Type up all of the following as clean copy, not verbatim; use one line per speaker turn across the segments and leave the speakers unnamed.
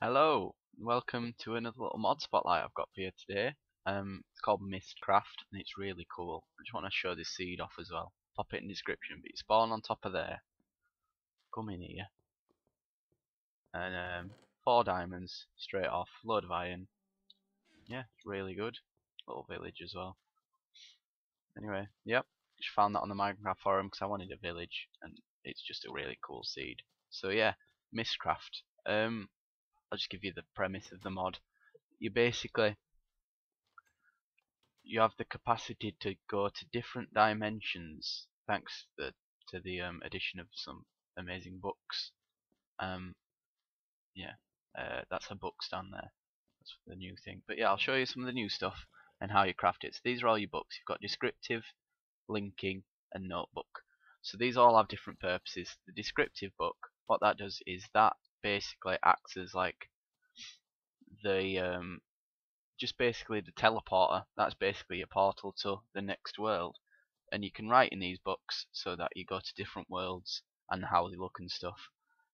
Hello, welcome to another little mod spotlight I've got for you today. It's called Mystcraft and it's really cool. I just want to show this seed off as well. Pop it in the description, but you spawn on top of there. Come in here. And 4 diamonds straight off, load of iron. Yeah, it's really good. Little village as well. Anyway, yep, just found that on the Minecraft forum because I wanted a village and it's just a really cool seed. So yeah, Mystcraft. I'll just give you the premise of the mod. You basically have the capacity to go to different dimensions thanks to the addition of some amazing books. Um, yeah, that's a book stand there. That's the new thing. But yeah, I'll show you some of the new stuff and how you craft it. So these are all your books. You've got descriptive, linking, and notebook. So these all have different purposes. The descriptive book, what that does is that basically acts as like the just basically the teleporter. That's basically your portal to the next world. And you can write in these books so that you go to different worlds and how they look and stuff.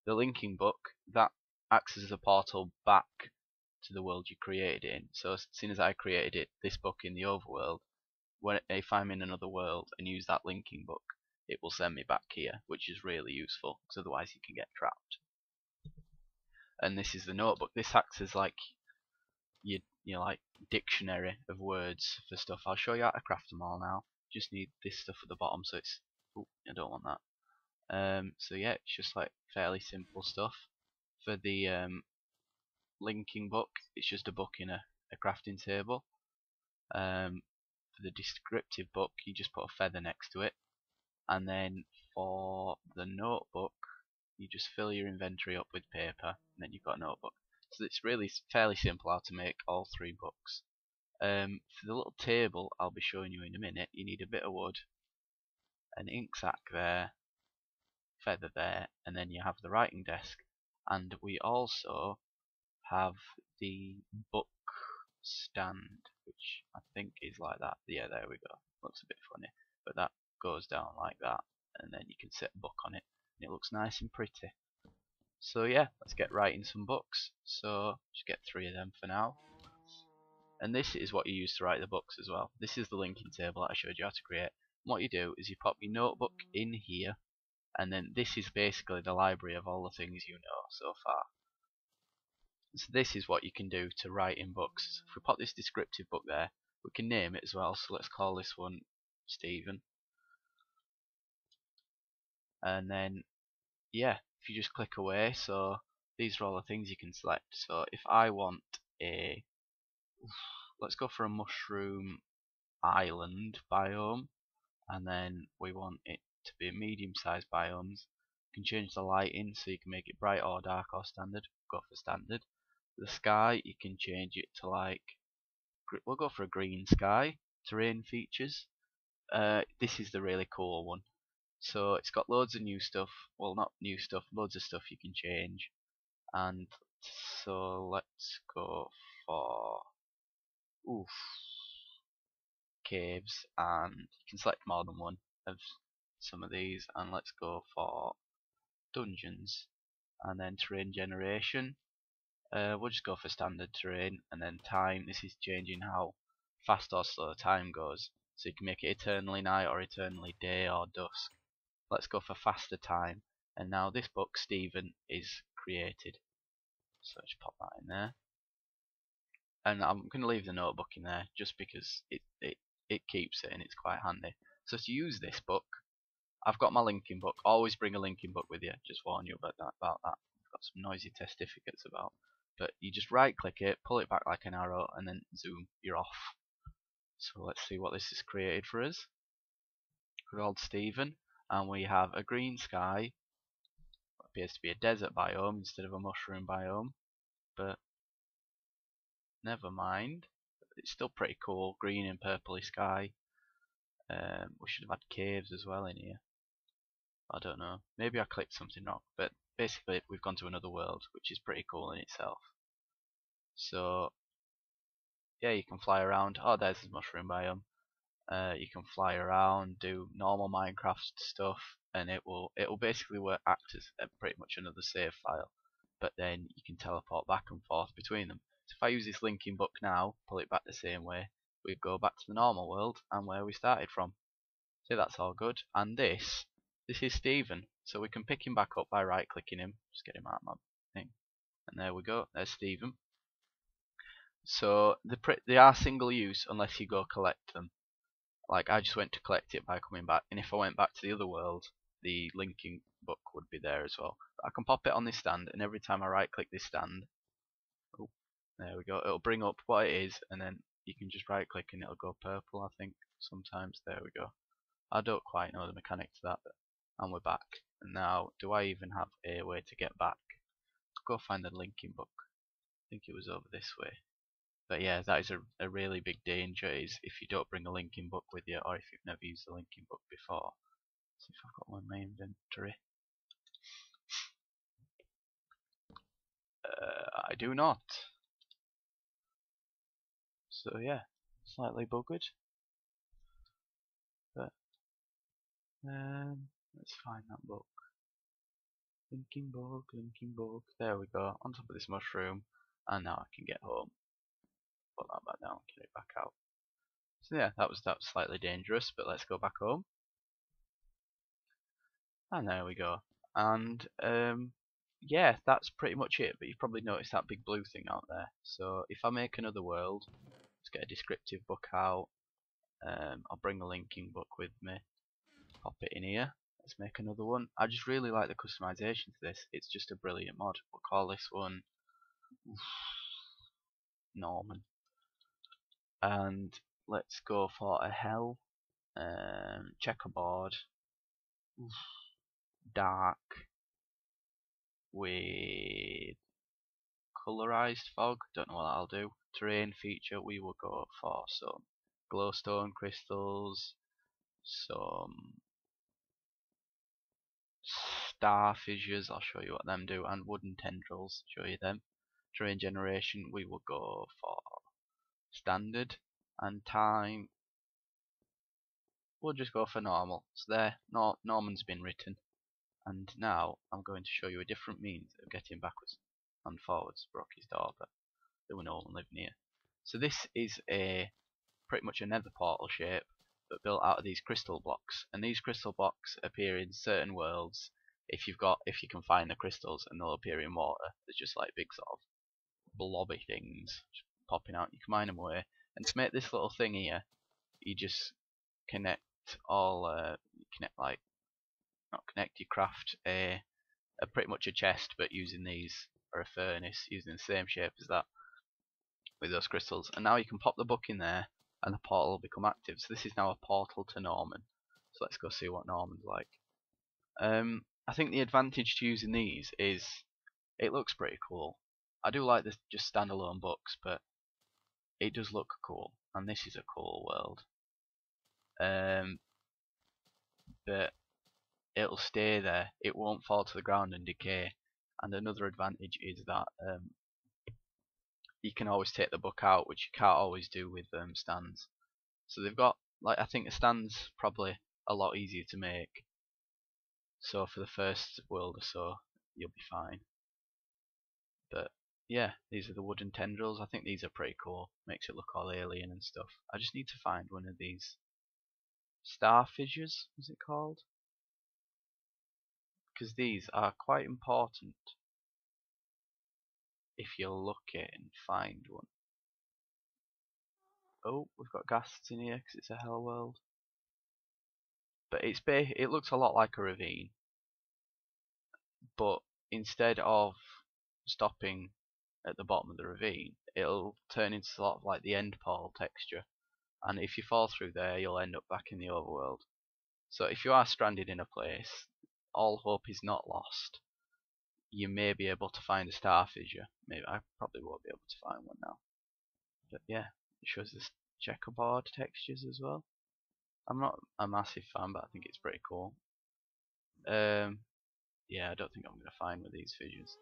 The linking book, that acts as a portal back to the world you created it in. So as soon as I created this book in the overworld, if I'm in another world and use that linking book, it will send me back here, which is really useful because otherwise you can get trapped. And this is the notebook. This acts as like your like dictionary of words for stuff. I'll show you how to craft them all now. Just need this stuff at the bottom, so it's I don't want that. So yeah, it's just like fairly simple stuff. For the linking book, it's just a book in a crafting table. For the descriptive book, you just put a feather next to it, and then for the notebook, you just fill your inventory up with paper, and then you've got a notebook. So it's really fairly simple how to make all 3 books. For the little table I'll be showing you in a minute, you need a bit of wood, an ink sac there, feather there, and then you have the writing desk. And we also have the book stand, which I think is like that. Yeah, there we go. Looks a bit funny, but that goes down like that, and then you can set a book on it, and it looks nice and pretty. So yeah, let's get writing some books. So just get 3 of them for now. And this is what you use to write the books as well. This is the linking table that I showed you how to create. And what you do is you pop your notebook in here, and then this is basically the library of all the things you know so far. So this is what you can do to write in books. If we pop this descriptive book there, we can name it as well. So let's call this one Stephen. And then yeah, if you just click away, so these are all the things you can select. So if I want a, let's go for a mushroom island biome, and then we want it to be a medium-sized biomes. You can change the lighting so you can make it bright or dark or standard. Go for standard. The sky, you can change it to like, we'll go for a green sky. Terrain features. This is the really cool one. So it's got loads of new stuff. Well, not new stuff, loads of stuff you can change. And so let's go for caves, and you can select more than one of some of these. And let's go for dungeons, and then terrain generation. We'll just go for standard terrain, and then time. This is changing how fast or slow time goes, so you can make it eternally night or eternally day or dusk. Let's go for faster time, and now this book Stephen is created. So just pop that in there, and I'm going to leave the notebook in there just because it keeps it and it's quite handy. So to use this book, I've got my linking book. Always bring a linking book with you. Just warn you about that. I've got some noisy testificates about. But you just right click it, pull it back like an arrow, and then zoom. You're off. So let's see what this has created for us. Good old Stephen, and we have a green sky. What appears to be a desert biome instead of a mushroom biome, but never mind. It's still pretty cool. Green and purpley sky. We should have had caves as well in here. I don't know. Maybe I clicked something wrong, but basically we've gone to another world, which is pretty cool in itself. So yeah, you can fly around. Oh, there's the mushroom biome. You can fly around, do normal Minecraft stuff, and it will basically act as pretty much another save file. but then you can teleport back and forth between them. So if I use this linking book now, pull it back the same way, we go back to the normal world and where we started from. See, that's all good. And this is Stephen. So we can pick him back up by right clicking him. Just get him out of my thing. And there we go, there's Stephen. So they are single use unless you go collect them. Like I just went to collect it by coming back, and if I went back to the other world, the linking book would be there as well. But I can pop it on this stand, and every time I right click this stand, oh, there we go, it'll bring up what it is, and then you can just right click and it'll go purple, I think, sometimes. There we go. I don't quite know the mechanics of that, and we're back. And now, do I even have a way to get back? Go find the linking book. I think it was over this way. But yeah, that is a really big danger, is if you don't bring a linking book with you, or if you've never used the linking book before. See if I've got one in my inventory. I do not. So yeah, slightly buggered. But let's find that book. Linking book, linking book. There we go. On top of this mushroom, and now I can get home. Put that back down, get it back out. So yeah, that was slightly dangerous, but let's go back home. And there we go. And yeah, that's pretty much it. But you've probably noticed that big blue thing out there. So if I make another world, let's get a descriptive book out. I'll bring a linking book with me. Pop it in here. Let's make another one. I just really like the customization to this. It's just a brilliant mod. We'll call this one Norman. And let's go for a hell. Checkerboard. Dark. With colorized fog. Don't know what that'll do. Terrain feature. We will go for some glowstone crystals. Some star fissures, I'll show you what them do, and wooden tendrils, show you them. Terrain generation, we will go for standard, and time, we'll just go for normal. So there, Norman's been written, and now I'm going to show you a different means of getting backwards and forwards. Broke his door, but there were no one living here. So this is pretty much a nether portal shape, but built out of these crystal blocks, and these crystal blocks appear in certain worlds if you can find the crystals, and they'll appear in water. There's just like big sort of blobby things popping out. You can mine them away, and to make this little thing here, you just connect you craft a pretty much a chest, but using these, or a furnace using the same shape as that with those crystals. And now you can pop the book in there, and the portal will become active. So this is now a portal to Norman. So let's go see what Norman's like. I think the advantage to using these is it looks pretty cool. I do like this just standalone books, but it does look cool, and this is a cool world. But it'll stay there. It won't fall to the ground and decay. And another advantage is that you can always take the book out, which you can't always do with stands. So they've got, like, I think the stand's probably a lot easier to make. So for the first world or so, you'll be fine. But yeah, these are the wooden tendrils. I think these are pretty cool. Makes it look all alien and stuff. I just need to find one of these star fissures, is it called? Because these are quite important if you look it and find one. Oh, we've got ghasts in here because it's a hell world. But it looks a lot like a ravine, but instead of stopping at the bottom of the ravine, it'll turn into sort of like the end portal texture, and if you fall through there, you'll end up back in the overworld. So if you are stranded in a place, all hope is not lost. You may be able to find a star fissure. Maybe I probably won't be able to find one now. But yeah, it shows this checkerboard textures as well. I'm not a massive fan, but I think it's pretty cool. Yeah, I don't think I'm gonna find one of these fissures.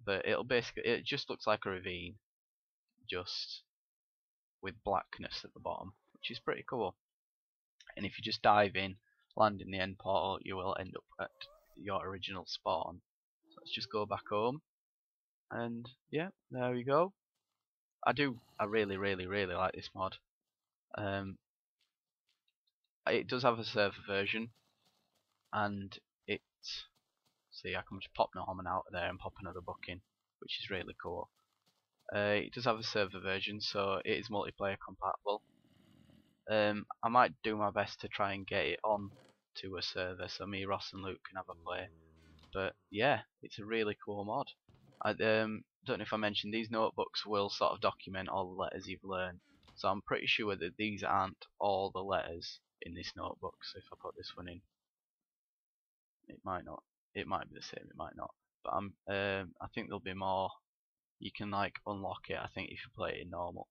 But it just looks like a ravine, just with blackness at the bottom, which is pretty cool. And if you just dive in, land in the end portal, you will end up at your original spawn. So let's just go back home. And yeah, there we go. I really, really, really like this mod. Um, it does have a server version, and it, see, I can just pop Norman out of there and pop another book in, which is really cool. It does have a server version, so it is multiplayer compatible. I might do my best to try and get it on to a server so me, Ross and Luke can have a play. But yeah, it's a really cool mod. I don't know if I mentioned, these notebooks will sort of document all the letters you've learned. So I'm pretty sure that these aren't all the letters in this notebook. So if I put this one in, it might not. It might be the same. It might not. But I think there'll be more. You can like unlock it, I think, if you play it in normal.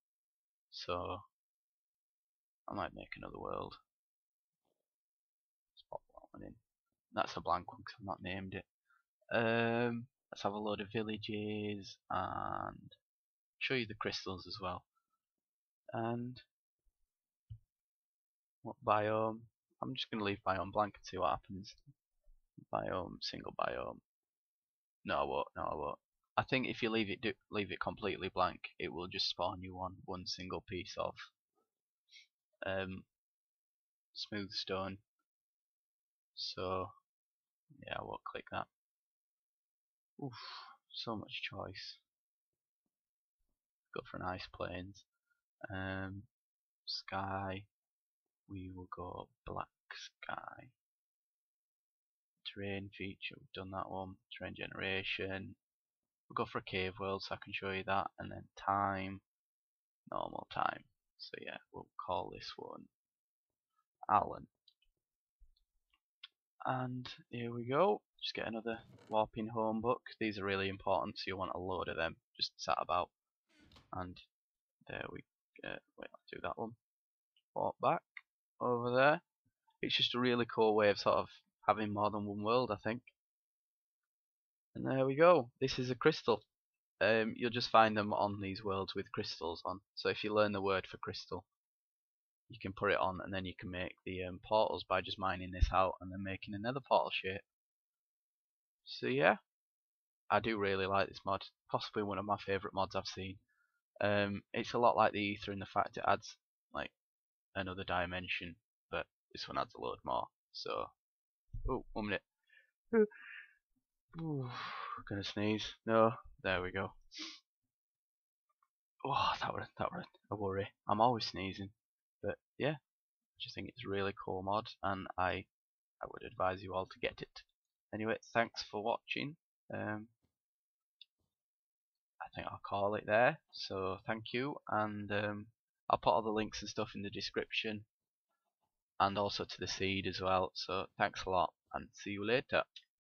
So I might make another world. Let's pop that one in. That's a blank one because I've not named it. Let's have a load of villages and show you the crystals as well. And what biome? I'm just gonna leave biome blank and see what happens. Biome, single biome. No, I won't. No, I won't. I think if you leave it completely blank, it will just spawn you on one single piece of smooth stone. So yeah, I won't click that. Oof, so much choice. Go for nice plains. Sky. We will go black sky. Terrain feature, we've done that one. Terrain generation. We'll go for a cave world so I can show you that. And then time, normal time. So yeah, we'll call this one Alan. And here we go. Just get another warping home book. These are really important, so you want a load of them just sat about. And there we go. Wait, I'll do that one. Warp back over there. It's just a really cool way of sort of having more than one world, I think. And there we go. This is a crystal. You'll just find them on these worlds with crystals on. So if you learn the word for crystal, you can put it on, and then you can make the portals by just mining this out and then making another portal shape. So yeah, I do really like this mod. Possibly one of my favourite mods I've seen. It's a lot like the Ether in the fact it adds like another dimension, but this one adds a load more. So, oh, 1 minute. Ooh, gonna sneeze. No, there we go. Oh, that were a worry. I'm always sneezing, but yeah, I just think it's a really cool mod, and I would advise you all to get it. Anyway, thanks for watching. I think I'll call it there. So thank you, and I'll put all the links and stuff in the description, and also to the seed as well. So thanks a lot, and see you later.